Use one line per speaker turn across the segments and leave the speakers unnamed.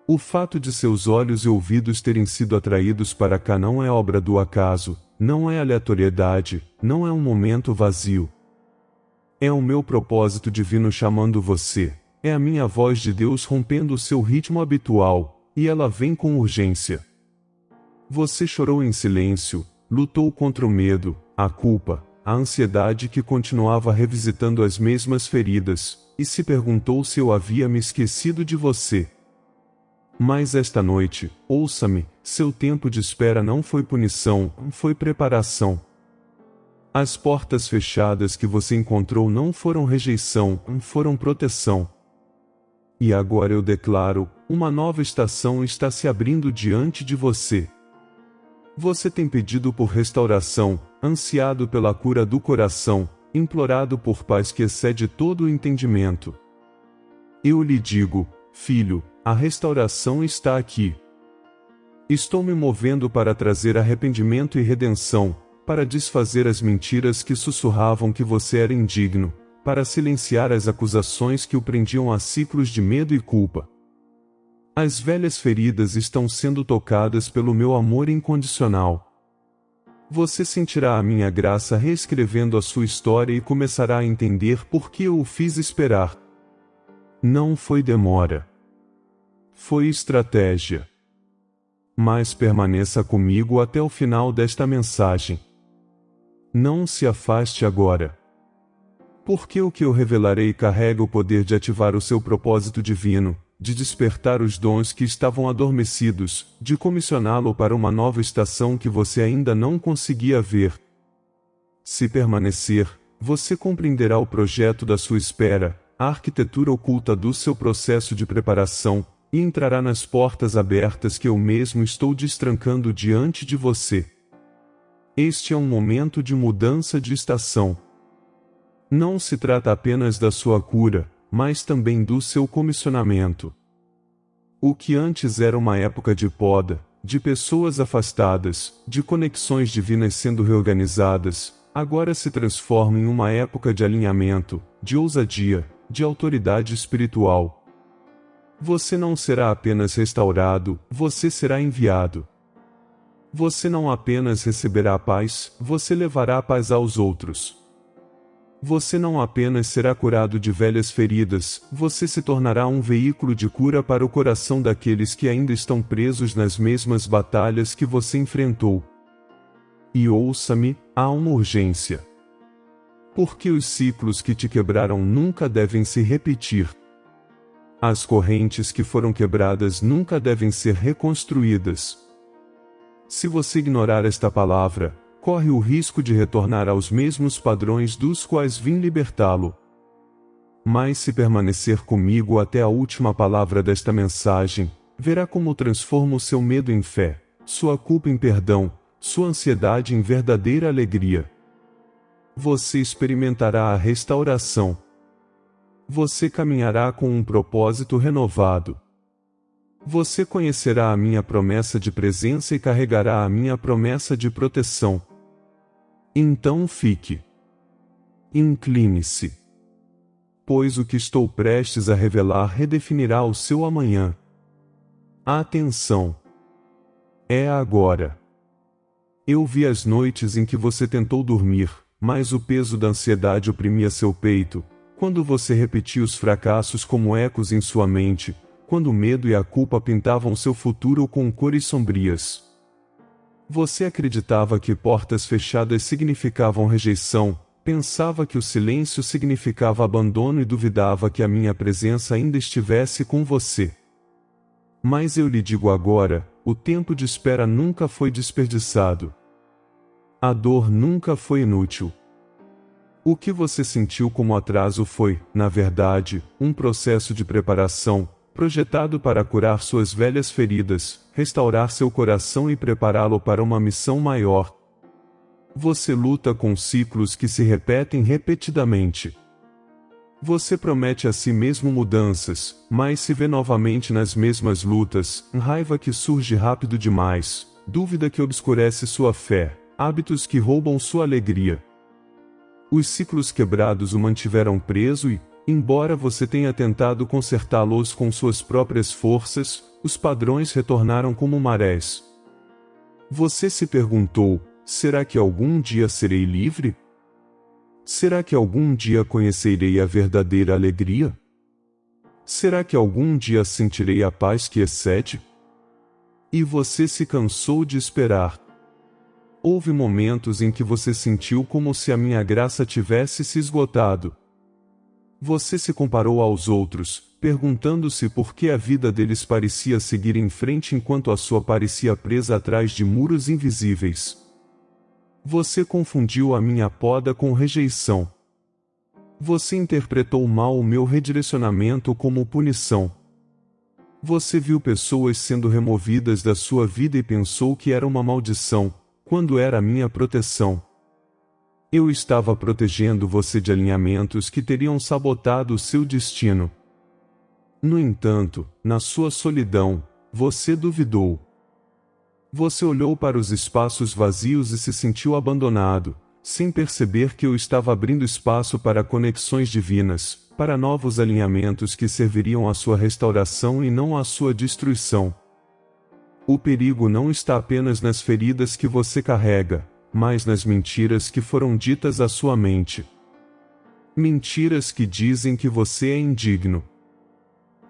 O fato de seus olhos e ouvidos terem sido atraídos para cá não é obra do acaso, não é aleatoriedade, não é um momento vazio. É o meu propósito divino chamando você, é a minha voz de Deus rompendo o seu ritmo habitual, e ela vem com urgência. Você chorou em silêncio, lutou contra o medo, a culpa, a ansiedade que continuava revisitando as mesmas feridas, e se perguntou se eu havia me esquecido de você. Mas esta noite, ouça-me, seu tempo de espera não foi punição, foi preparação. As portas fechadas que você encontrou não foram rejeição, foram proteção. E agora eu declaro, uma nova estação está se abrindo diante de você. Você tem pedido por restauração, ansiado pela cura do coração, implorado por paz que excede todo o entendimento. Eu lhe digo, filho, a restauração está aqui. Estou me movendo para trazer arrependimento e redenção, para desfazer as mentiras que sussurravam que você era indigno, para silenciar as acusações que o prendiam a ciclos de medo e culpa. As velhas feridas estão sendo tocadas pelo meu amor incondicional. Você sentirá a minha graça reescrevendo a sua história e começará a entender por que eu o fiz esperar. Não foi demora. Foi estratégia. Mas permaneça comigo até o final desta mensagem. Não se afaste agora. Porque o que eu revelarei carrega o poder de ativar o seu propósito divino, de despertar os dons que estavam adormecidos, de comissioná-lo para uma nova estação que você ainda não conseguia ver. Se permanecer, você compreenderá o projeto da sua espera, a arquitetura oculta do seu processo de preparação, e entrará nas portas abertas que eu mesmo estou destrancando diante de você. Este é um momento de mudança de estação. Não se trata apenas da sua cura, mas também do seu comissionamento. O que antes era uma época de poda, de pessoas afastadas, de conexões divinas sendo reorganizadas, agora se transforma em uma época de alinhamento, de ousadia, de autoridade espiritual. Você não será apenas restaurado, você será enviado. Você não apenas receberá a paz, você levará a paz aos outros. Você não apenas será curado de velhas feridas, você se tornará um veículo de cura para o coração daqueles que ainda estão presos nas mesmas batalhas que você enfrentou. E ouça-me, há uma urgência. Porque os ciclos que te quebraram nunca devem se repetir. As correntes que foram quebradas nunca devem ser reconstruídas. Se você ignorar esta palavra, corre o risco de retornar aos mesmos padrões dos quais vim libertá-lo. Mas se permanecer comigo até a última palavra desta mensagem, verá como transformo seu medo em fé, sua culpa em perdão, sua ansiedade em verdadeira alegria. Você experimentará a restauração. Você caminhará com um propósito renovado. Você conhecerá a minha promessa de presença e carregará a minha promessa de proteção. Então fique. Incline-se. Pois o que estou prestes a revelar redefinirá o seu amanhã. Atenção! É agora. Eu vi as noites em que você tentou dormir, mas o peso da ansiedade oprimia seu peito, quando você repetia os fracassos como ecos em sua mente, quando o medo e a culpa pintavam seu futuro com cores sombrias. Você acreditava que portas fechadas significavam rejeição, pensava que o silêncio significava abandono e duvidava que a minha presença ainda estivesse com você. Mas eu lhe digo agora, o tempo de espera nunca foi desperdiçado. A dor nunca foi inútil. O que você sentiu como atraso foi, na verdade, um processo de preparação, projetado para curar suas velhas feridas, restaurar seu coração e prepará-lo para uma missão maior. Você luta com ciclos que se repetem repetidamente. Você promete a si mesmo mudanças, mas se vê novamente nas mesmas lutas, raiva que surge rápido demais, dúvida que obscurece sua fé, hábitos que roubam sua alegria. Os ciclos quebrados o mantiveram preso e, Embora você tenha tentado consertá-los com suas próprias forças, os padrões retornaram como marés. Você se perguntou: será que algum dia serei livre? Será que algum dia conhecerei a verdadeira alegria? Será que algum dia sentirei a paz que excede? E você se cansou de esperar. Houve momentos em que você sentiu como se a minha graça tivesse se esgotado. Você se comparou aos outros, perguntando-se por que a vida deles parecia seguir em frente enquanto a sua parecia presa atrás de muros invisíveis. Você confundiu a minha poda com rejeição. Você interpretou mal o meu redirecionamento como punição. Você viu pessoas sendo removidas da sua vida e pensou que era uma maldição, quando era a minha proteção. Eu estava protegendo você de alinhamentos que teriam sabotado o seu destino. No entanto, na sua solidão, você duvidou. Você olhou para os espaços vazios e se sentiu abandonado, sem perceber que eu estava abrindo espaço para conexões divinas, para novos alinhamentos que serviriam à sua restauração e não à sua destruição. O perigo não está apenas nas feridas que você carrega, mas nas mentiras que foram ditas à sua mente. Mentiras que dizem que você é indigno.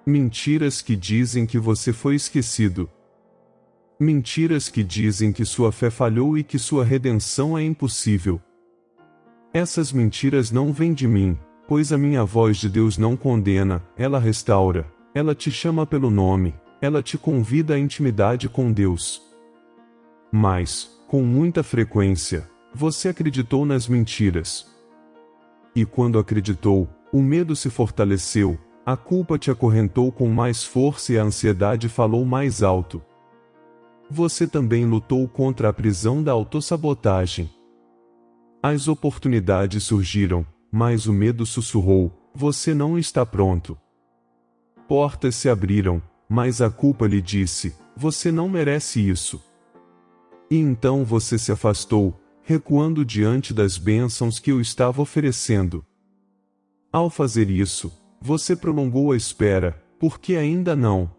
Mentiras que dizem que você foi esquecido. Mentiras que dizem que sua fé falhou e que sua redenção é impossível. Essas mentiras não vêm de mim, pois a minha voz de Deus não condena, ela restaura, ela te chama pelo nome, ela te convida à intimidade com Deus. Mas, com muita frequência, você acreditou nas mentiras. E quando acreditou, o medo se fortaleceu, a culpa te acorrentou com mais força e a ansiedade falou mais alto. Você também lutou contra a prisão da autossabotagem. As oportunidades surgiram, mas o medo sussurrou: você não está pronto. Portas se abriram, mas a culpa lhe disse: você não merece isso. E então você se afastou, recuando diante das bênçãos que eu estava oferecendo. Ao fazer isso, você prolongou a espera, porque ainda não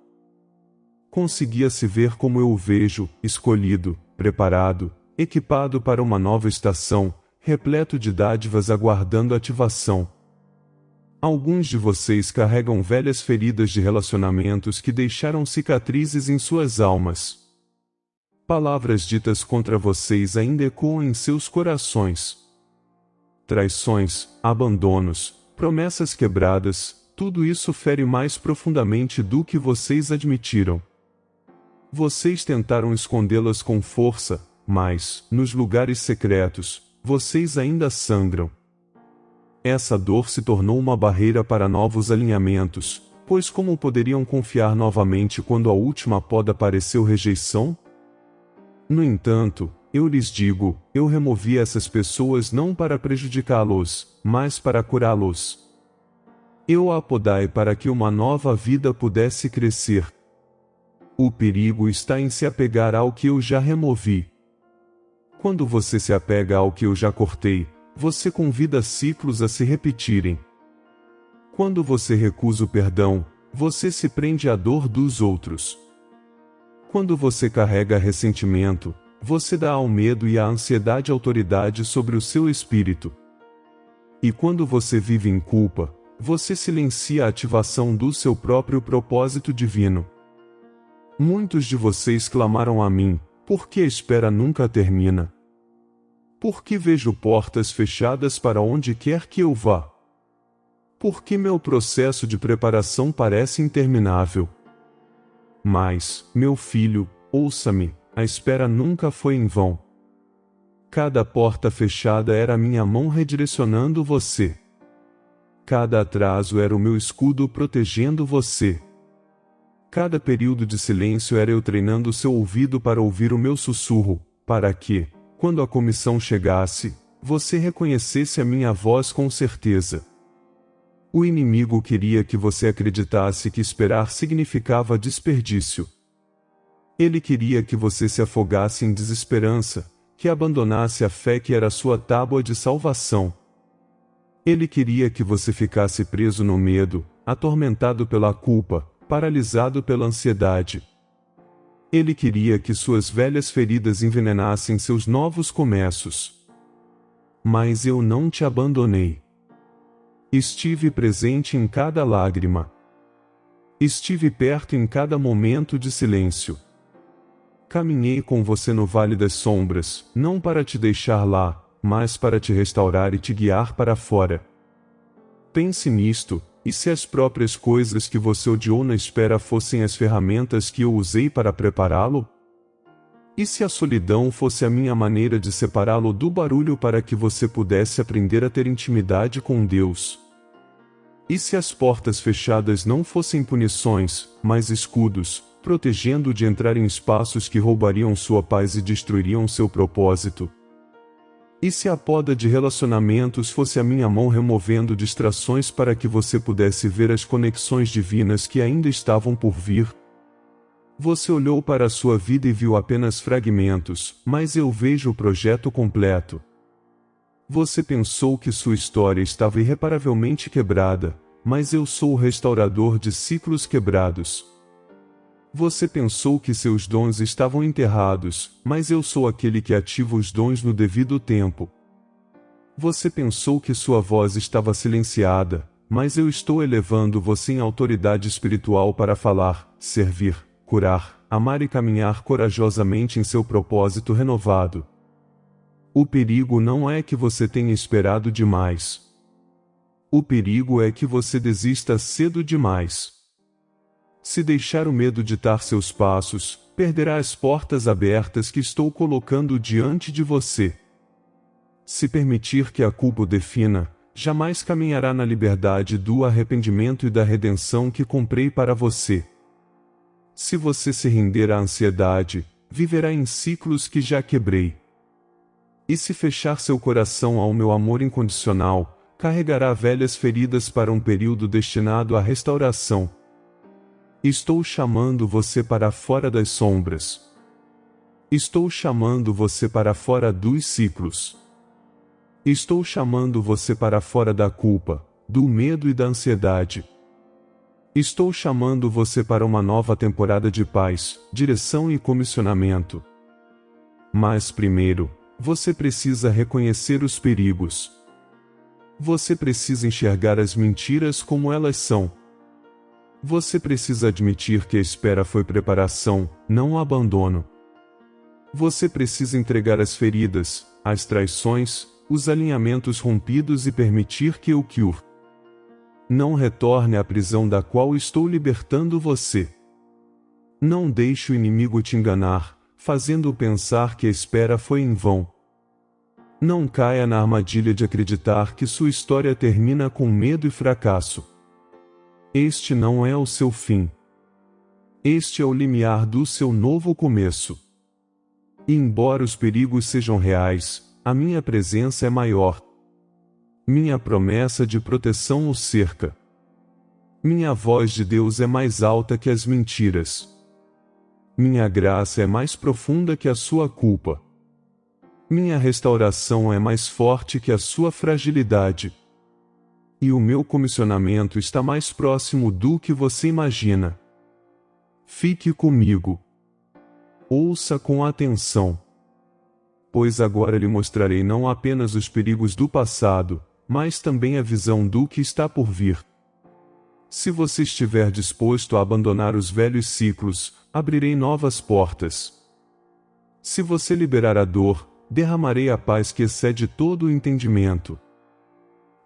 conseguia se ver como eu o vejo, escolhido, preparado, equipado para uma nova estação, repleto de dádivas aguardando ativação. Alguns de vocês carregam velhas feridas de relacionamentos que deixaram cicatrizes em suas almas. Palavras ditas contra vocês ainda ecoam em seus corações. Traições, abandonos, promessas quebradas, tudo isso fere mais profundamente do que vocês admitiram. Vocês tentaram escondê-las com força, mas, nos lugares secretos, vocês ainda sangram. Essa dor se tornou uma barreira para novos alinhamentos, pois como poderiam confiar novamente quando a última poda pareceu rejeição? No entanto, eu lhes digo, eu removi essas pessoas não para prejudicá-los, mas para curá-los. Eu a podai para que uma nova vida pudesse crescer. O perigo está em se apegar ao que eu já removi. Quando você se apega ao que eu já cortei, você convida ciclos a se repetirem. Quando você recusa o perdão, você se prende à dor dos outros. Quando você carrega ressentimento, você dá ao medo e à ansiedade autoridade sobre o seu espírito. E quando você vive em culpa, você silencia a ativação do seu próprio propósito divino. Muitos de vocês clamaram a mim: por que a espera nunca termina? Por que vejo portas fechadas para onde quer que eu vá? Por que meu processo de preparação parece interminável? Mas, meu filho, ouça-me, a espera nunca foi em vão. Cada porta fechada era minha mão redirecionando você. Cada atraso era o meu escudo protegendo você. Cada período de silêncio era eu treinando seu ouvido para ouvir o meu sussurro, para que, quando a comissão chegasse, você reconhecesse a minha voz com certeza. O inimigo queria que você acreditasse que esperar significava desperdício. Ele queria que você se afogasse em desesperança, que abandonasse a fé que era sua tábua de salvação. Ele queria que você ficasse preso no medo, atormentado pela culpa, paralisado pela ansiedade. Ele queria que suas velhas feridas envenenassem seus novos começos. Mas eu não te abandonei. Estive presente em cada lágrima. Estive perto em cada momento de silêncio. Caminhei com você no vale das sombras, não para te deixar lá, mas para te restaurar e te guiar para fora. Pense nisto, e se as próprias coisas que você odiou na espera fossem as ferramentas que eu usei para prepará-lo? E se a solidão fosse a minha maneira de separá-lo do barulho para que você pudesse aprender a ter intimidade com Deus? E se as portas fechadas não fossem punições, mas escudos, protegendo-o de entrar em espaços que roubariam sua paz e destruiriam seu propósito? E se a poda de relacionamentos fosse a minha mão removendo distrações para que você pudesse ver as conexões divinas que ainda estavam por vir? Você olhou para a sua vida e viu apenas fragmentos, mas eu vejo o projeto completo. Você pensou que sua história estava irreparavelmente quebrada, mas eu sou o restaurador de ciclos quebrados. Você pensou que seus dons estavam enterrados, mas eu sou aquele que ativa os dons no devido tempo. Você pensou que sua voz estava silenciada, mas eu estou elevando você em autoridade espiritual para falar, servir, curar, amar e caminhar corajosamente em seu propósito renovado. O perigo não é que você tenha esperado demais. O perigo é que você desista cedo demais. Se deixar o medo ditar seus passos, perderá as portas abertas que estou colocando diante de você. Se permitir que a culpa o defina, jamais caminhará na liberdade do arrependimento e da redenção que comprei para você. Se você se render à ansiedade, viverá em ciclos que já quebrei. E se fechar seu coração ao meu amor incondicional, carregará velhas feridas para um período destinado à restauração. Estou chamando você para fora das sombras. Estou chamando você para fora dos ciclos. Estou chamando você para fora da culpa, do medo e da ansiedade. Estou chamando você para uma nova temporada de paz, direção e comissionamento. Mas primeiro, você precisa reconhecer os perigos. Você precisa enxergar as mentiras como elas são. Você precisa admitir que a espera foi preparação, não abandono. Você precisa entregar as feridas, as traições, os alinhamentos rompidos e permitir que eu cure. Não retorne à prisão da qual estou libertando você. Não deixe o inimigo te enganar, fazendo-o pensar que a espera foi em vão. Não caia na armadilha de acreditar que sua história termina com medo e fracasso. Este não é o seu fim. Este é o limiar do seu novo começo. E embora os perigos sejam reais, a minha presença é maior. Minha promessa de proteção o cerca. Minha voz de Deus é mais alta que as mentiras. Minha graça é mais profunda que a sua culpa. Minha restauração é mais forte que a sua fragilidade. E o meu comissionamento está mais próximo do que você imagina. Fique comigo. Ouça com atenção. Pois agora lhe mostrarei não apenas os perigos do passado, mas também a visão do que está por vir. Se você estiver disposto a abandonar os velhos ciclos, abrirei novas portas. Se você liberar a dor, derramarei a paz que excede todo o entendimento.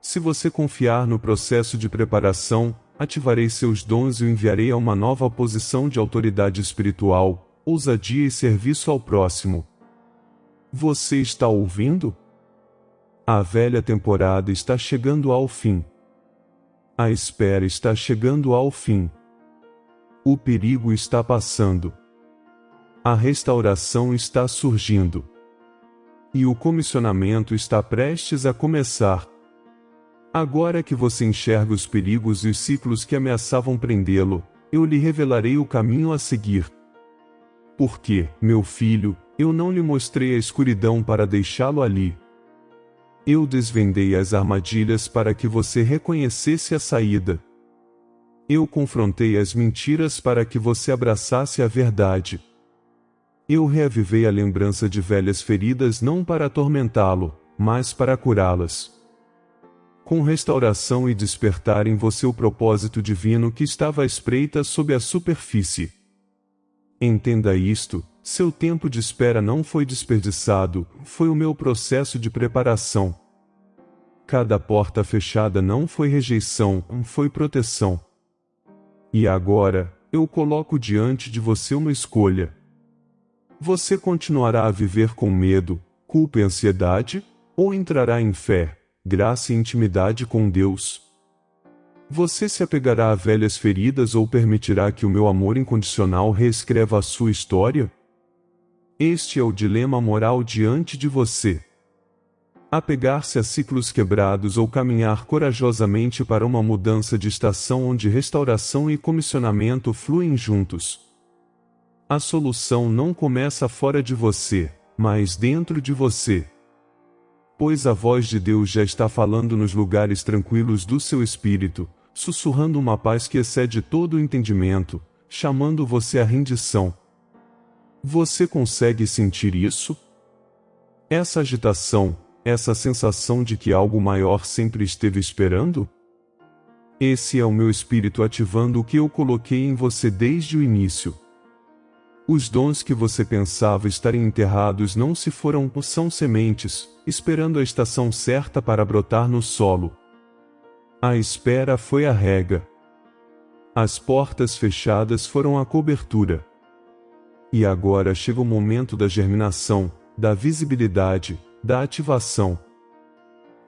Se você confiar no processo de preparação, ativarei seus dons e o enviarei a uma nova posição de autoridade espiritual, ousadia e serviço ao próximo. Você está ouvindo? A velha temporada está chegando ao fim. A espera está chegando ao fim. O perigo está passando. A restauração está surgindo. E o comissionamento está prestes a começar. Agora que você enxerga os perigos e os ciclos que ameaçavam prendê-lo, eu lhe revelarei o caminho a seguir. Porque, meu filho, eu não lhe mostrei a escuridão para deixá-lo ali. Eu desvendei as armadilhas para que você reconhecesse a saída. Eu confrontei as mentiras para que você abraçasse a verdade. Eu reavivei a lembrança de velhas feridas não para atormentá-lo, mas para curá-las. Com restauração e despertar em você o propósito divino que estava à espreita sob a superfície. Entenda isto, seu tempo de espera não foi desperdiçado, foi o meu processo de preparação. Cada porta fechada não foi rejeição, foi proteção. E agora, eu coloco diante de você uma escolha. Você continuará a viver com medo, culpa e ansiedade, ou entrará em fé, graça e intimidade com Deus? Você se apegará a velhas feridas ou permitirá que o meu amor incondicional reescreva a sua história? Este é o dilema moral diante de você. Apegar-se a ciclos quebrados ou caminhar corajosamente para uma mudança de estação onde restauração e comissionamento fluem juntos. A solução não começa fora de você, mas dentro de você. Pois a voz de Deus já está falando nos lugares tranquilos do seu espírito, sussurrando uma paz que excede todo o entendimento, chamando você à rendição. Você consegue sentir isso? Essa agitação, essa sensação de que algo maior sempre esteve esperando? Esse é o meu espírito ativando o que eu coloquei em você desde o início. Os dons que você pensava estarem enterrados não se foram, são sementes, esperando a estação certa para brotar no solo. A espera foi a rega. As portas fechadas foram a cobertura. E agora chega o momento da germinação, da visibilidade, da ativação.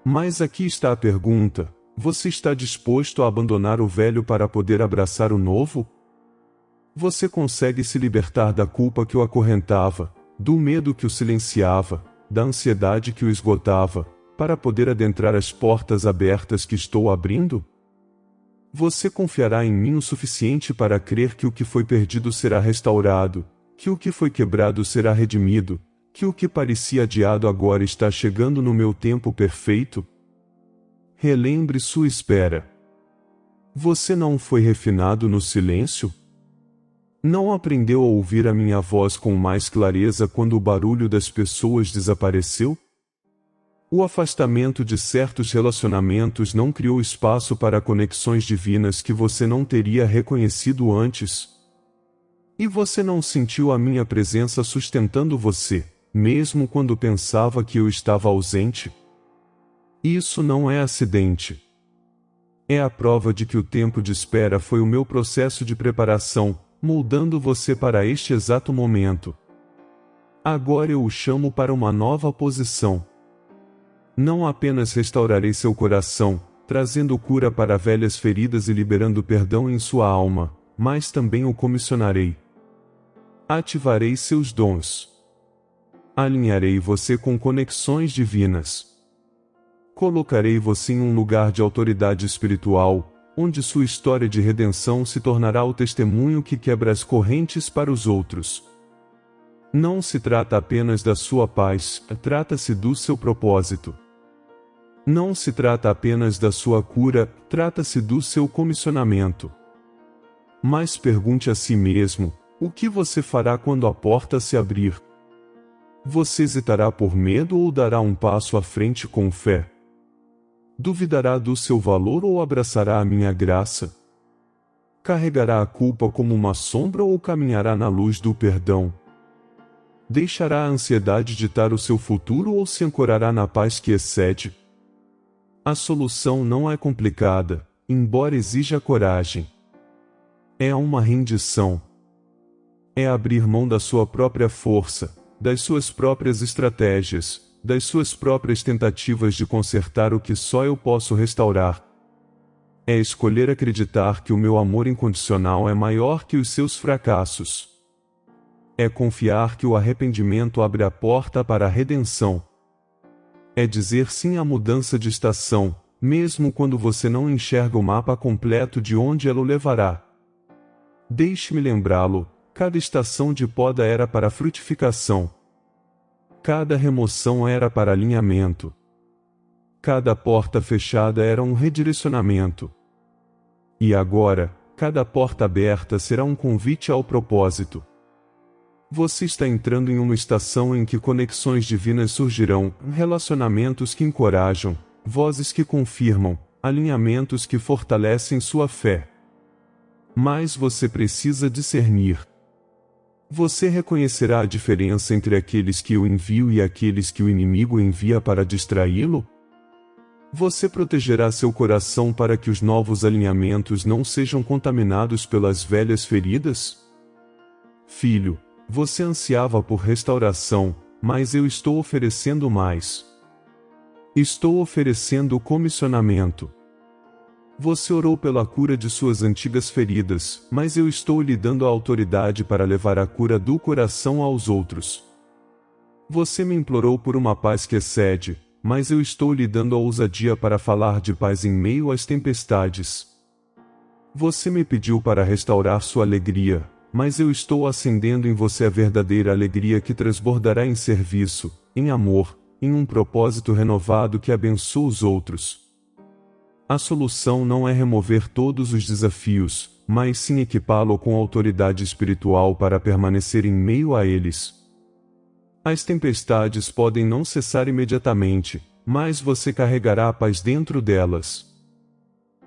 Mas aqui está a pergunta: você está disposto a abandonar o velho para poder abraçar o novo? Você consegue se libertar da culpa que o acorrentava, do medo que o silenciava, da ansiedade que o esgotava, para poder adentrar as portas abertas que estou abrindo? Você confiará em mim o suficiente para crer que o que foi perdido será restaurado, que o que foi quebrado será redimido, que o que parecia adiado agora está chegando no meu tempo perfeito? Relembre sua espera. Você não foi refinado no silêncio? Não aprendeu a ouvir a minha voz com mais clareza quando o barulho das pessoas desapareceu? O afastamento de certos relacionamentos não criou espaço para conexões divinas que você não teria reconhecido antes? E você não sentiu a minha presença sustentando você, mesmo quando pensava que eu estava ausente? Isso não é acidente. É a prova de que o tempo de espera foi o meu processo de preparação, moldando você para este exato momento. Agora eu o chamo para uma nova posição. Não apenas restaurarei seu coração, trazendo cura para velhas feridas e liberando perdão em sua alma, mas também o comissionarei. Ativarei seus dons. Alinharei você com conexões divinas. Colocarei você em um lugar de autoridade espiritual, onde sua história de redenção se tornará o testemunho que quebra as correntes para os outros. Não se trata apenas da sua paz, trata-se do seu propósito. Não se trata apenas da sua cura, trata-se do seu comissionamento. Mas pergunte a si mesmo: o que você fará quando a porta se abrir? Você hesitará por medo ou dará um passo à frente com fé? Duvidará do seu valor ou abraçará a minha graça? Carregará a culpa como uma sombra ou caminhará na luz do perdão? Deixará a ansiedade ditar o seu futuro ou se ancorará na paz que excede? A solução não é complicada, embora exija coragem. É uma rendição. É abrir mão da sua própria força, das suas próprias estratégias, das suas próprias tentativas de consertar o que só eu posso restaurar. É escolher acreditar que o meu amor incondicional é maior que os seus fracassos. É confiar que o arrependimento abre a porta para a redenção. É dizer sim à mudança de estação, mesmo quando você não enxerga o mapa completo de onde ela o levará. Deixe-me lembrá-lo, cada estação de poda era para frutificação. Cada remoção era para alinhamento. Cada porta fechada era um redirecionamento. E agora, cada porta aberta será um convite ao propósito. Você está entrando em uma estação em que conexões divinas surgirão, relacionamentos que encorajam, vozes que confirmam, alinhamentos que fortalecem sua fé. Mas você precisa discernir. Você reconhecerá a diferença entre aqueles que eu envio e aqueles que o inimigo envia para distraí-lo? Você protegerá seu coração para que os novos alinhamentos não sejam contaminados pelas velhas feridas? Filho, você ansiava por restauração, mas eu estou oferecendo mais. Estou oferecendo o comissionamento. Você orou pela cura de suas antigas feridas, mas eu estou lhe dando a autoridade para levar a cura do coração aos outros. Você me implorou por uma paz que excede, mas eu estou lhe dando a ousadia para falar de paz em meio às tempestades. Você me pediu para restaurar sua alegria, mas eu estou acendendo em você a verdadeira alegria que transbordará em serviço, em amor, em um propósito renovado que abençoa os outros. A solução não é remover todos os desafios, mas sim equipá-lo com autoridade espiritual para permanecer em meio a eles. As tempestades podem não cessar imediatamente, mas você carregará a paz dentro delas.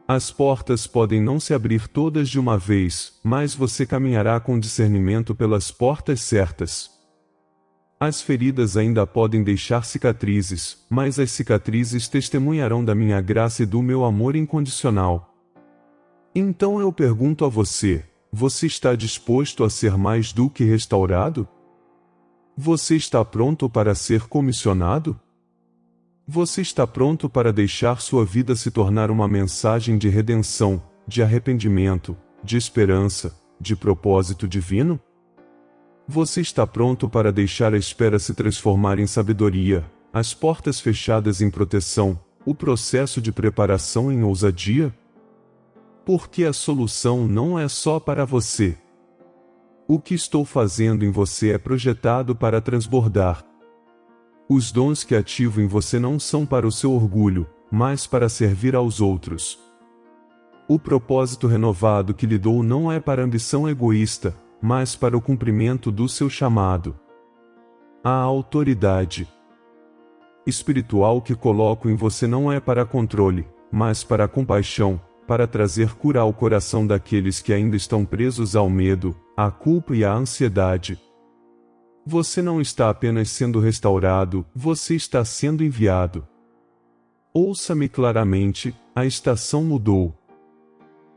As portas podem não se abrir todas de uma vez, mas você caminhará com discernimento pelas portas certas. As feridas ainda podem deixar cicatrizes, mas as cicatrizes testemunharão da minha graça e do meu amor incondicional. Então eu pergunto a você: você está disposto a ser mais do que restaurado? Você está pronto para ser comissionado? Você está pronto para deixar sua vida se tornar uma mensagem de redenção, de arrependimento, de esperança, de propósito divino? Você está pronto para deixar a espera se transformar em sabedoria, as portas fechadas em proteção, o processo de preparação em ousadia? Porque a solução não é só para você. O que estou fazendo em você é projetado para transbordar. Os dons que ativo em você não são para o seu orgulho, mas para servir aos outros. O propósito renovado que lhe dou não é para ambição egoísta, mas para o cumprimento do seu chamado. A autoridade espiritual que coloco em você não é para controle, mas para compaixão, para trazer cura ao coração daqueles que ainda estão presos ao medo, à culpa e à ansiedade. Você não está apenas sendo restaurado, você está sendo enviado. Ouça-me claramente, a estação mudou.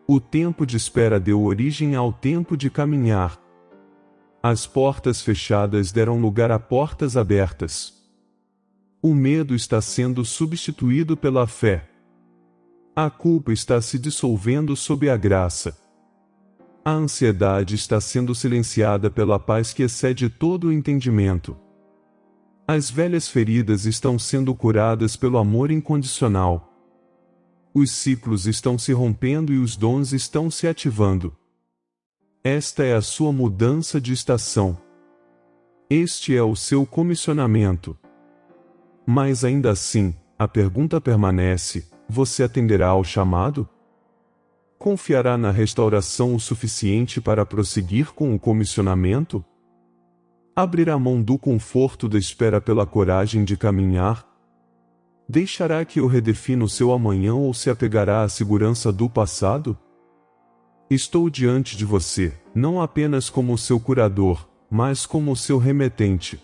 O tempo de espera deu origem ao tempo de caminhar. As portas fechadas deram lugar a portas abertas. O medo está sendo substituído pela fé. A culpa está se dissolvendo sob a graça. A ansiedade está sendo silenciada pela paz que excede todo o entendimento. As velhas feridas estão sendo curadas pelo amor incondicional. Os ciclos estão se rompendo e os dons estão se ativando. Esta é a sua mudança de estação. Este é o seu comissionamento. Mas ainda assim, a pergunta permanece: você atenderá ao chamado? Confiará na restauração o suficiente para prosseguir com o comissionamento? Abrirá mão do conforto da espera pela coragem de caminhar? Deixará que eu redefina o seu amanhã ou se apegará à segurança do passado? Estou diante de você, não apenas como o seu curador, mas como o seu remetente.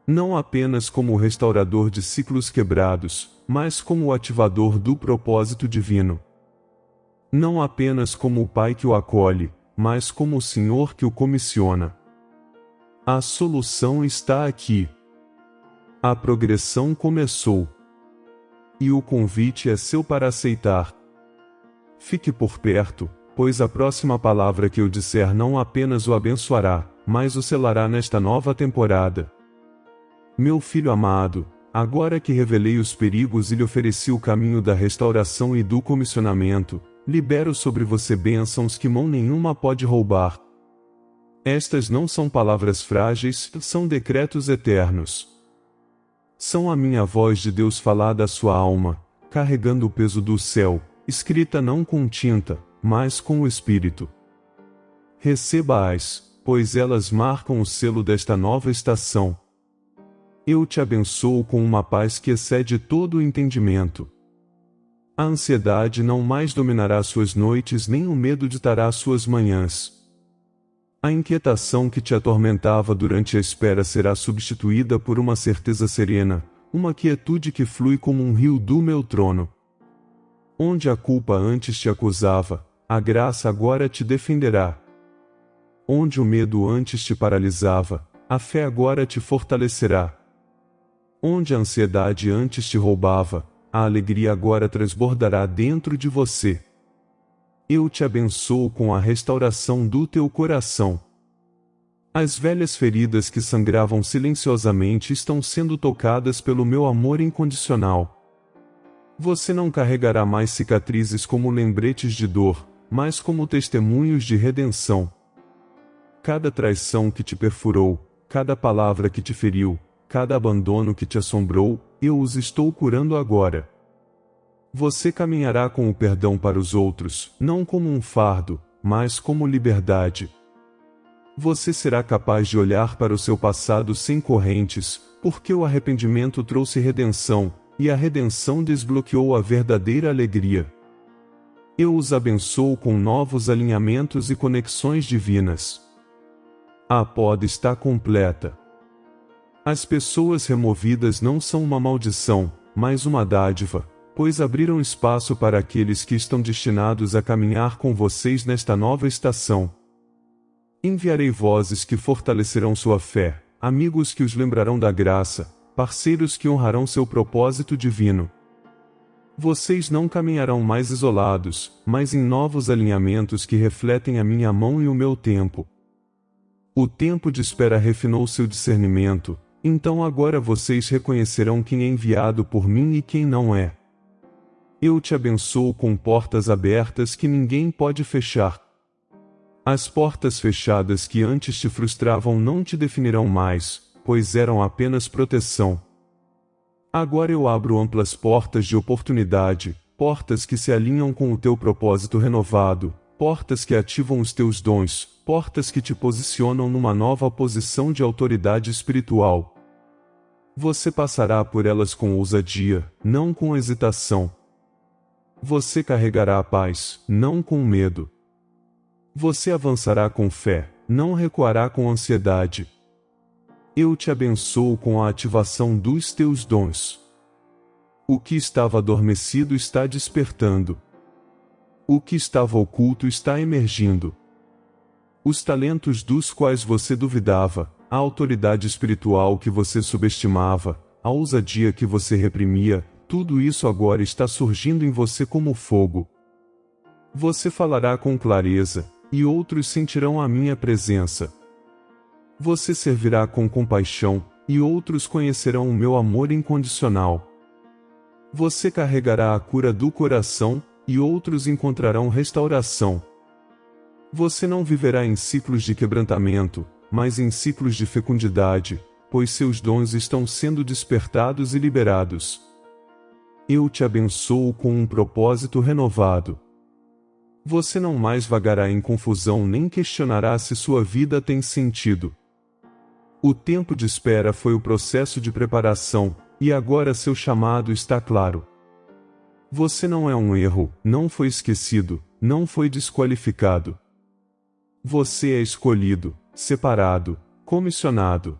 Não apenas como o restaurador de ciclos quebrados, mas como o ativador do propósito divino. Não apenas como o Pai que o acolhe, mas como o Senhor que o comissiona. A solução está aqui. A progressão começou. E o convite é seu para aceitar. Fique por perto, pois a próxima palavra que eu disser não apenas o abençoará, mas o selará nesta nova temporada. Meu filho amado, agora que revelei os perigos e lhe ofereci o caminho da restauração e do comissionamento, libero sobre você bênçãos que mão nenhuma pode roubar. Estas não são palavras frágeis, são decretos eternos. São a minha voz de Deus falada à sua alma, carregando o peso do céu, escrita não com tinta, mas com o Espírito. Receba-as, pois elas marcam o selo desta nova estação. Eu te abençoo com uma paz que excede todo o entendimento. A ansiedade não mais dominará suas noites, nem o medo ditará suas manhãs. A inquietação que te atormentava durante a espera será substituída por uma certeza serena, uma quietude que flui como um rio do meu trono. Onde a culpa antes te acusava, a graça agora te defenderá. Onde o medo antes te paralisava, a fé agora te fortalecerá. Onde a ansiedade antes te roubava, a alegria agora transbordará dentro de você. Eu te abençoo com a restauração do teu coração. As velhas feridas que sangravam silenciosamente estão sendo tocadas pelo meu amor incondicional. Você não carregará mais cicatrizes como lembretes de dor, mas como testemunhos de redenção. Cada traição que te perfurou, cada palavra que te feriu, cada abandono que te assombrou, eu os estou curando agora. Você caminhará com o perdão para os outros, não como um fardo, mas como liberdade. Você será capaz de olhar para o seu passado sem correntes, porque o arrependimento trouxe redenção, e a redenção desbloqueou a verdadeira alegria. Eu os abençoo com novos alinhamentos e conexões divinas. A poda está completa. As pessoas removidas não são uma maldição, mas uma dádiva, pois abriram espaço para aqueles que estão destinados a caminhar com vocês nesta nova estação. Enviarei vozes que fortalecerão sua fé, amigos que os lembrarão da graça, parceiros que honrarão seu propósito divino. Vocês não caminharão mais isolados, mas em novos alinhamentos que refletem a minha mão e o meu tempo. O tempo de espera refinou seu discernimento, então agora vocês reconhecerão quem é enviado por mim e quem não é. Eu te abençoo com portas abertas que ninguém pode fechar. As portas fechadas que antes te frustravam não te definirão mais, pois eram apenas proteção. Agora eu abro amplas portas de oportunidade, portas que se alinham com o teu propósito renovado, portas que ativam os teus dons, portas que te posicionam numa nova posição de autoridade espiritual. Você passará por elas com ousadia, não com hesitação. Você carregará a paz, não com medo. Você avançará com fé, não recuará com ansiedade. Eu te abençoo com a ativação dos teus dons. O que estava adormecido está despertando. O que estava oculto está emergindo. Os talentos dos quais você duvidava, a autoridade espiritual que você subestimava, a ousadia que você reprimia, tudo isso agora está surgindo em você como fogo. Você falará com clareza, e outros sentirão a minha presença. Você servirá com compaixão, e outros conhecerão o meu amor incondicional. Você carregará a cura do coração, e outros encontrarão restauração. Você não viverá em ciclos de quebrantamento, mas em ciclos de fecundidade, pois seus dons estão sendo despertados e liberados. Eu te abençoo com um propósito renovado. Você não mais vagará em confusão nem questionará se sua vida tem sentido. O tempo de espera foi o processo de preparação, e agora seu chamado está claro. Você não é um erro, não foi esquecido, não foi desqualificado. Você é escolhido, separado, comissionado.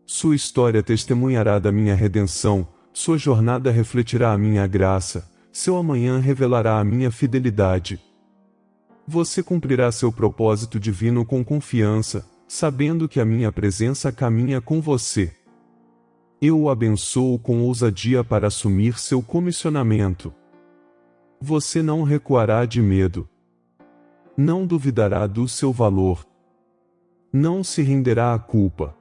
Sua história testemunhará da minha redenção, sua jornada refletirá a minha graça, seu amanhã revelará a minha fidelidade. Você cumprirá seu propósito divino com confiança, sabendo que a minha presença caminha com você. Eu o abençoo com ousadia para assumir seu comissionamento. Você não recuará de medo. Não duvidará do seu valor. Não se renderá à culpa.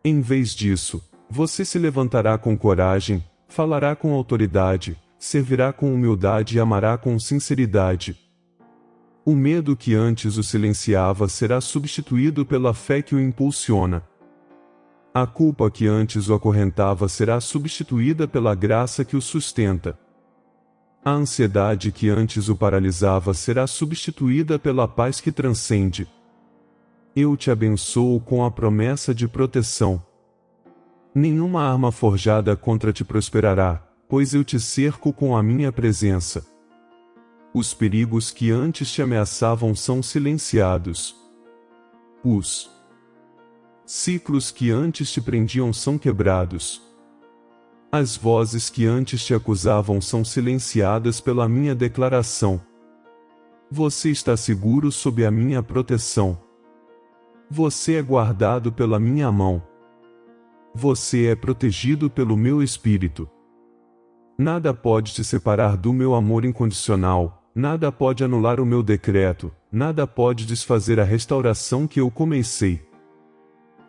Em vez disso, você se levantará com coragem, falará com autoridade, servirá com humildade e amará com sinceridade. O medo que antes o silenciava será substituído pela fé que o impulsiona. A culpa que antes o acorrentava será substituída pela graça que o sustenta. A ansiedade que antes o paralisava será substituída pela paz que transcende. Eu te abençoo com a promessa de proteção. Nenhuma arma forjada contra ti prosperará, pois eu te cerco com a minha presença. Os perigos que antes te ameaçavam são silenciados. Os ciclos que antes te prendiam são quebrados. As vozes que antes te acusavam são silenciadas pela minha declaração. Você está seguro sob a minha proteção. Você é guardado pela minha mão. Você é protegido pelo meu espírito. Nada pode te separar do meu amor incondicional, nada pode anular o meu decreto, nada pode desfazer a restauração que eu comecei.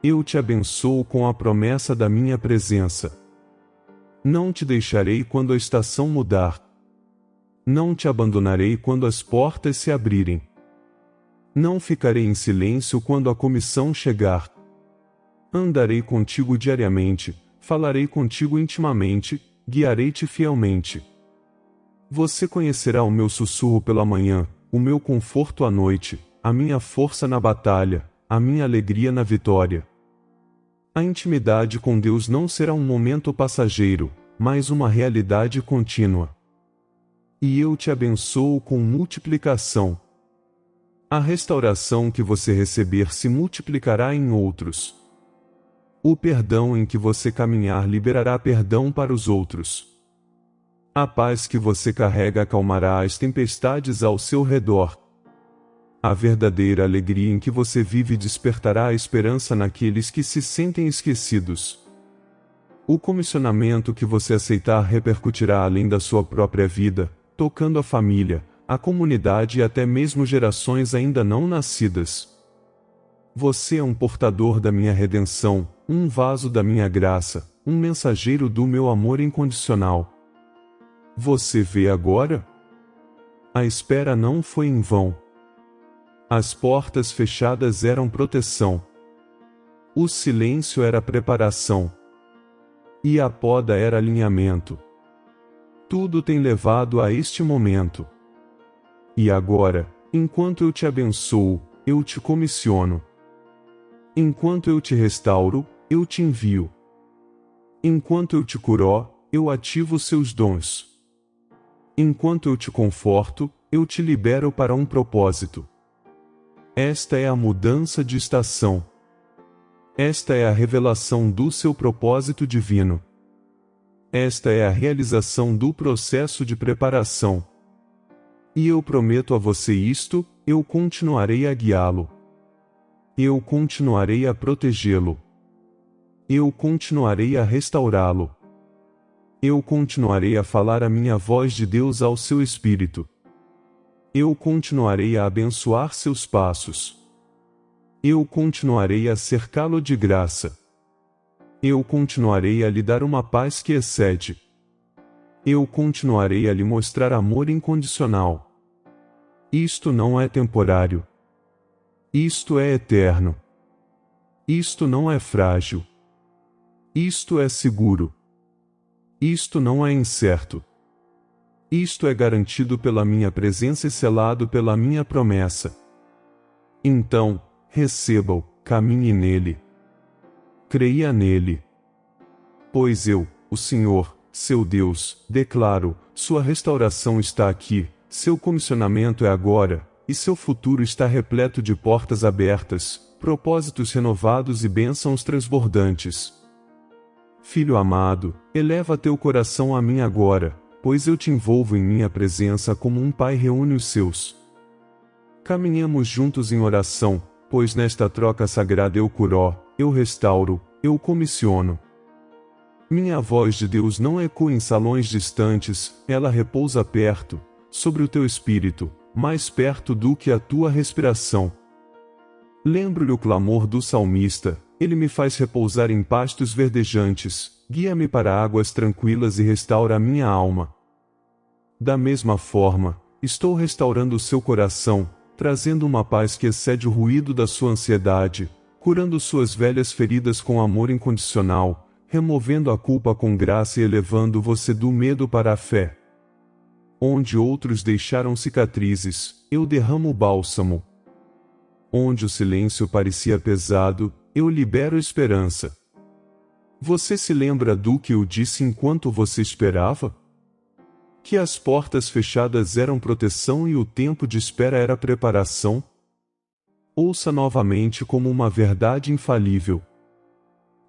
Eu te abençoo com a promessa da minha presença. Não te deixarei quando a estação mudar. Não te abandonarei quando as portas se abrirem. Não ficarei em silêncio quando a comissão chegar. Andarei contigo diariamente, falarei contigo intimamente, guiarei-te fielmente. Você conhecerá o meu sussurro pela manhã, o meu conforto à noite, a minha força na batalha, a minha alegria na vitória. A intimidade com Deus não será um momento passageiro, mas uma realidade contínua. E eu te abençoo com multiplicação. A restauração que você receber se multiplicará em outros. O perdão em que você caminhar liberará perdão para os outros. A paz que você carrega acalmará as tempestades ao seu redor. A verdadeira alegria em que você vive despertará a esperança naqueles que se sentem esquecidos. O comissionamento que você aceitar repercutirá além da sua própria vida, tocando a família, a comunidade e até mesmo gerações ainda não nascidas. Você é um portador da minha redenção, um vaso da minha graça, um mensageiro do meu amor incondicional. Você vê agora? A espera não foi em vão. As portas fechadas eram proteção. O silêncio era preparação. E a poda era alinhamento. Tudo tem levado a este momento. E agora, enquanto eu te abençoo, eu te comissiono. Enquanto eu te restauro, eu te envio. Enquanto eu te curo, eu ativo seus dons. Enquanto eu te conforto, eu te libero para um propósito. Esta é a mudança de estação. Esta é a revelação do seu propósito divino. Esta é a realização do processo de preparação. E eu prometo a você isto, eu continuarei a guiá-lo. Eu continuarei a protegê-lo. Eu continuarei a restaurá-lo. Eu continuarei a falar a minha voz de Deus ao seu espírito. Eu continuarei a abençoar seus passos. Eu continuarei a cercá-lo de graça. Eu continuarei a lhe dar uma paz que excede. Eu continuarei a lhe mostrar amor incondicional. Isto não é temporário. Isto é eterno. Isto não é frágil. Isto é seguro. Isto não é incerto. Isto é garantido pela minha presença e selado pela minha promessa. Então, receba-o, caminhe nele. Creia nele. Pois eu, o Senhor, seu Deus, declaro, sua restauração está aqui, seu comissionamento é agora, e seu futuro está repleto de portas abertas, propósitos renovados e bênçãos transbordantes. Filho amado, eleva teu coração a mim agora, pois eu te envolvo em minha presença como um pai reúne os seus. Caminhamos juntos em oração, pois nesta troca sagrada eu curo, eu restauro, eu comissiono. Minha voz de Deus não ecoa em salões distantes, ela repousa perto, sobre o teu espírito, mais perto do que a tua respiração. Lembro-lhe o clamor do salmista, ele me faz repousar em pastos verdejantes, guia-me para águas tranquilas e restaura a minha alma. Da mesma forma, estou restaurando o seu coração, trazendo uma paz que excede o ruído da sua ansiedade, curando suas velhas feridas com amor incondicional, removendo a culpa com graça e elevando você do medo para a fé. Onde outros deixaram cicatrizes, eu derramo bálsamo. Onde o silêncio parecia pesado, eu libero esperança. Você se lembra do que eu disse enquanto você esperava? Que as portas fechadas eram proteção e o tempo de espera era preparação? Ouça novamente como uma verdade infalível.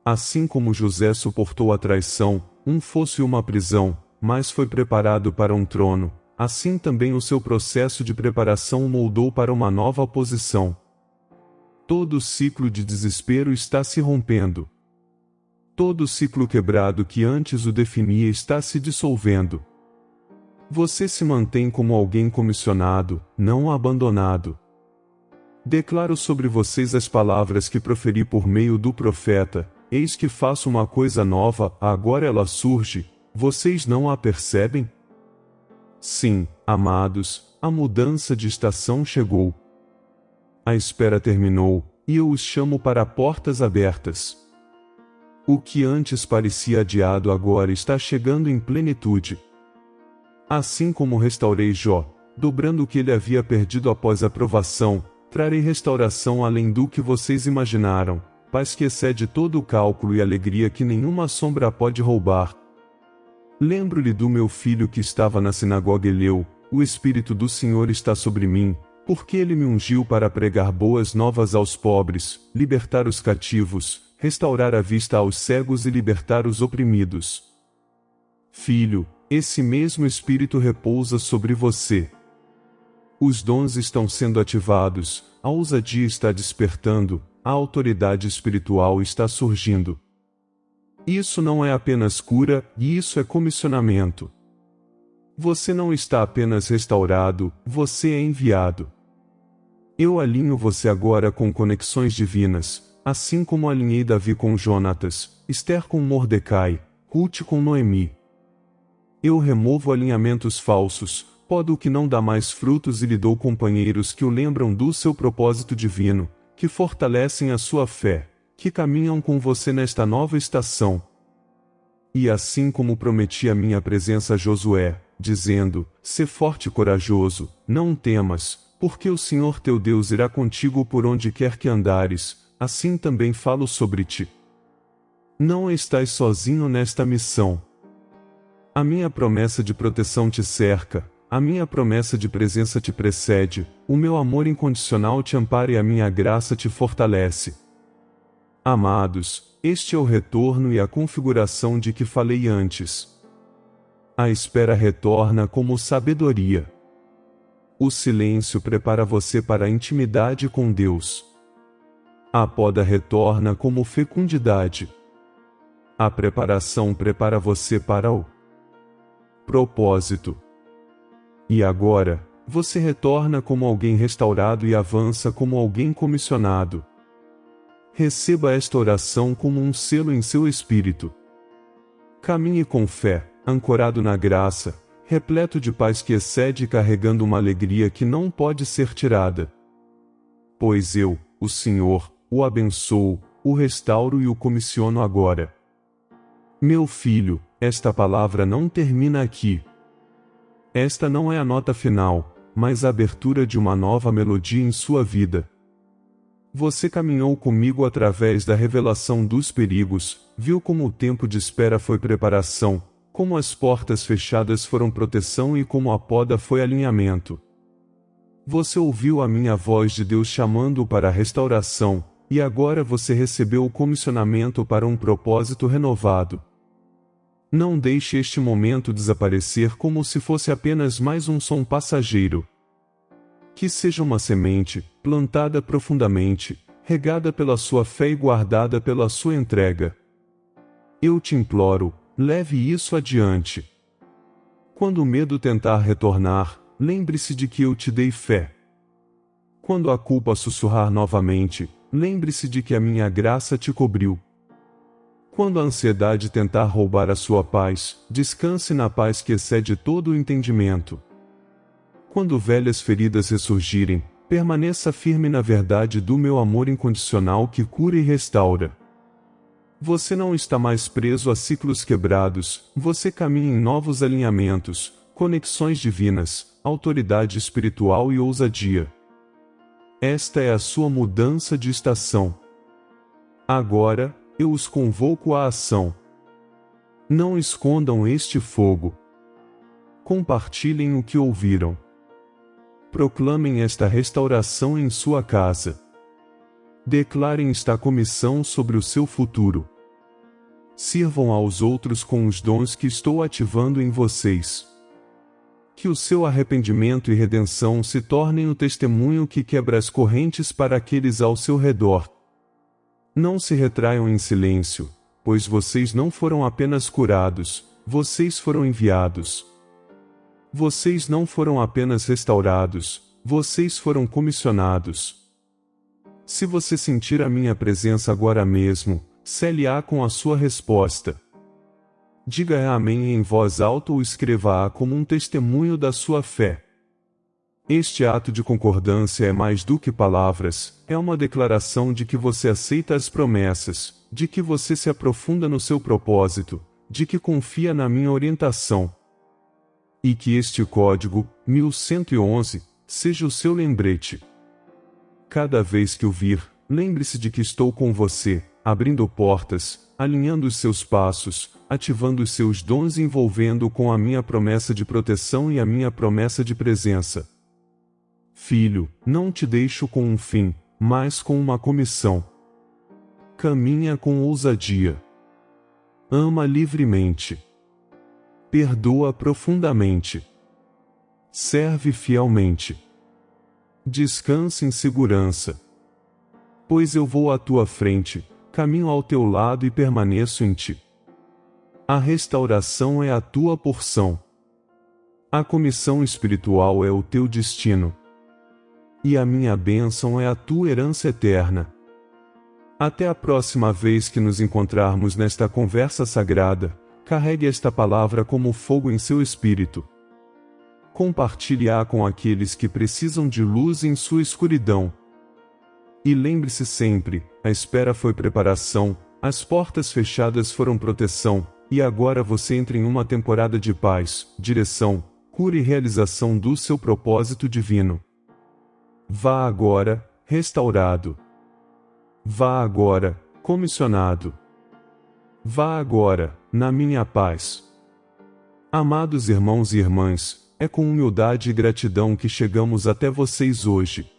Assim como José suportou a traição, um fosso e uma prisão, mas foi preparado para um trono, assim também o seu processo de preparação o moldou para uma nova posição. Todo ciclo de desespero está se rompendo. Todo ciclo quebrado que antes o definia está se dissolvendo. Você se mantém como alguém comissionado, não abandonado. Declaro sobre vocês as palavras que proferi por meio do profeta: eis que faço uma coisa nova, agora ela surge, vocês não a percebem? Sim, amados, a mudança de estação chegou. A espera terminou, e eu os chamo para portas abertas. O que antes parecia adiado agora está chegando em plenitude. Assim como restaurei Jó, dobrando o que ele havia perdido após a provação, trarei restauração além do que vocês imaginaram, paz que excede todo o cálculo e alegria que nenhuma sombra pode roubar. Lembro-lhe do meu filho que estava na sinagoga e leu: o Espírito do Senhor está sobre mim, porque ele me ungiu para pregar boas novas aos pobres, libertar os cativos, restaurar a vista aos cegos e libertar os oprimidos. Filho, esse mesmo Espírito repousa sobre você. Os dons estão sendo ativados, a ousadia está despertando, a autoridade espiritual está surgindo. Isso não é apenas cura, isso é comissionamento. Você não está apenas restaurado, você é enviado. Eu alinho você agora com conexões divinas, assim como alinhei Davi com Jonatas, Esther com Mordecai, Ruth com Noemi. Eu removo alinhamentos falsos, podo o que não dá mais frutos e lhe dou companheiros que o lembram do seu propósito divino, que fortalecem a sua fé, que caminham com você nesta nova estação. E assim como prometi a minha presença a Josué, dizendo: sê forte e corajoso, não temas, porque o Senhor teu Deus irá contigo por onde quer que andares, assim também falo sobre ti. Não estás sozinho nesta missão. A minha promessa de proteção te cerca, a minha promessa de presença te precede, o meu amor incondicional te ampara e a minha graça te fortalece. Amados, este é o retorno e a configuração de que falei antes. A espera retorna como sabedoria. O silêncio prepara você para a intimidade com Deus. A poda retorna como fecundidade. A preparação prepara você para o propósito. E agora, você retorna como alguém restaurado e avança como alguém comissionado. Receba esta oração como um selo em seu espírito. Caminhe com fé, ancorado na graça, repleto de paz que excede e carregando uma alegria que não pode ser tirada. Pois eu, o Senhor, o abençoo, o restauro e o comissiono agora. Meu filho, esta palavra não termina aqui. Esta não é a nota final, mas a abertura de uma nova melodia em sua vida. Você caminhou comigo através da revelação dos perigos, viu como o tempo de espera foi preparação, como as portas fechadas foram proteção e como a poda foi alinhamento. Você ouviu a minha voz de Deus chamando-o para a restauração, e agora você recebeu o comissionamento para um propósito renovado. Não deixe este momento desaparecer como se fosse apenas mais um som passageiro. Que seja uma semente, plantada profundamente, regada pela sua fé e guardada pela sua entrega. Eu te imploro, leve isso adiante. Quando o medo tentar retornar, lembre-se de que eu te dei fé. Quando a culpa sussurrar novamente, lembre-se de que a minha graça te cobriu. Quando a ansiedade tentar roubar a sua paz, descanse na paz que excede todo o entendimento. Quando velhas feridas ressurgirem, Permaneça firme na verdade do meu amor incondicional que cura e restaura. Você não está mais preso a ciclos quebrados, você caminha em novos alinhamentos, conexões divinas, autoridade espiritual e ousadia. Esta é a sua mudança de estação. Agora, eu os convoco à ação. Não escondam este fogo. Compartilhem o que ouviram. Proclamem esta restauração em sua casa. Declarem esta comissão sobre o seu futuro. Sirvam aos outros com os dons que estou ativando em vocês. Que o seu arrependimento e redenção se tornem o testemunho que quebra as correntes para aqueles ao seu redor. Não se retraiam em silêncio, pois vocês não foram apenas curados, vocês foram enviados. Vocês não foram apenas restaurados, vocês foram comissionados. Se você sentir a minha presença agora mesmo, cele-a com a sua resposta. Diga amém em voz alta ou escreva-a como um testemunho da sua fé. Este ato de concordância é mais do que palavras, é uma declaração de que você aceita as promessas, de que você se aprofunda no seu propósito, de que confia na minha orientação. E que este código, 1111, seja o seu lembrete. Cada vez que o vir, lembre-se de que estou com você, abrindo portas, alinhando os seus passos, ativando os seus dons e envolvendo-o com a minha promessa de proteção e a minha promessa de presença. Filho, não te deixo com um fim, mas com uma comissão. Caminha com ousadia. Ama livremente. Perdoa profundamente. Serve fielmente. Descansa em segurança. Pois eu vou à tua frente, caminho ao teu lado e permaneço em ti. A restauração é a tua porção. A comissão espiritual é o teu destino. E a minha bênção é a tua herança eterna. Até a próxima vez que nos encontrarmos nesta conversa sagrada, carregue esta palavra como fogo em seu espírito. Compartilhe-a com aqueles que precisam de luz em sua escuridão. E lembre-se sempre, a espera foi preparação, as portas fechadas foram proteção, e agora você entra em uma temporada de paz, direção, cura e realização do seu propósito divino. Vá agora, restaurado. Vá agora, comissionado. Vá agora, na minha paz. Amados irmãos e irmãs, é com humildade e gratidão que chegamos até vocês hoje.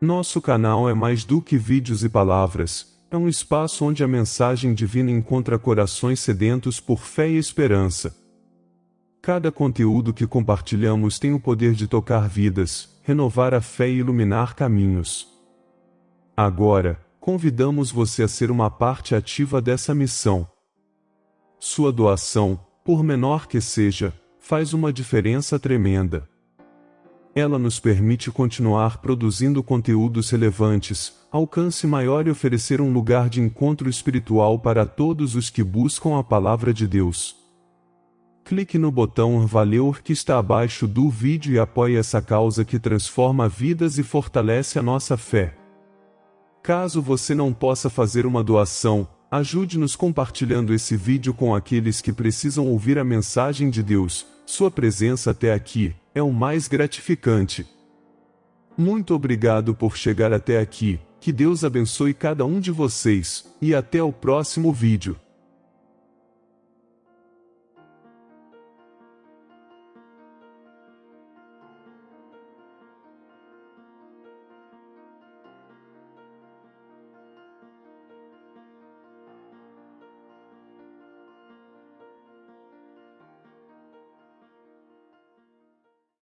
Nosso canal é mais do que vídeos e palavras, é um espaço onde a mensagem divina encontra corações sedentos por fé e esperança. Cada conteúdo que compartilhamos tem o poder de tocar vidas, renovar a fé e iluminar caminhos. Agora, convidamos você a ser uma parte ativa dessa missão. Sua doação, por menor que seja, faz uma diferença tremenda. Ela nos permite continuar produzindo conteúdos relevantes, alcance maior e oferecer um lugar de encontro espiritual para todos os que buscam a palavra de Deus. Clique no botão Valeu que está abaixo do vídeo e apoie essa causa que transforma vidas e fortalece a nossa fé. Caso você não possa fazer uma doação, ajude-nos compartilhando esse vídeo com aqueles que precisam ouvir a mensagem de Deus. Sua presença até aqui é o mais gratificante. Muito obrigado por chegar até aqui, que Deus abençoe cada um de vocês, e até o próximo vídeo.